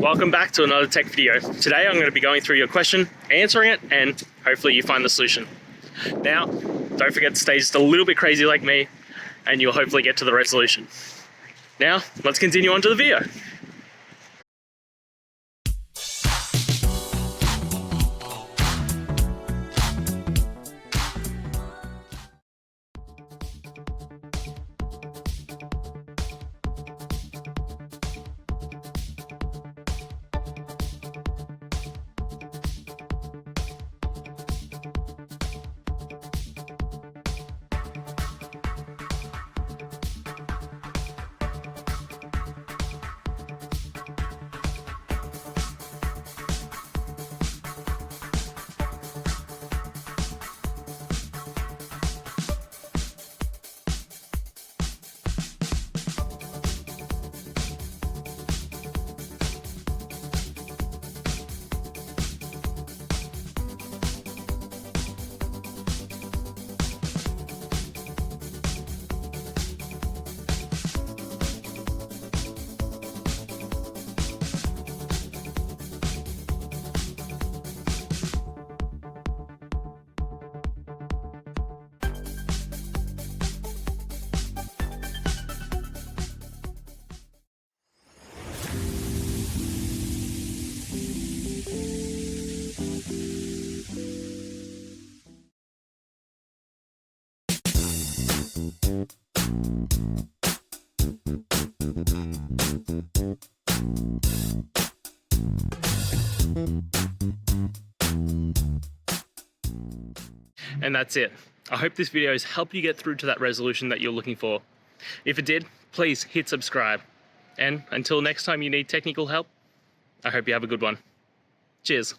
Welcome back to another tech video. Today I'm going to be going through your question, answering it, and hopefully you find the solution. Now, don't forget to stay just a little bit crazy like me, and you'll hopefully get to the resolution. Now, let's continue on to the video. And that's it. I hope this video has helped you get through to that resolution that you're looking for. If it did, please hit subscribe. And until next time you need technical help, I hope you have a good one. Cheers.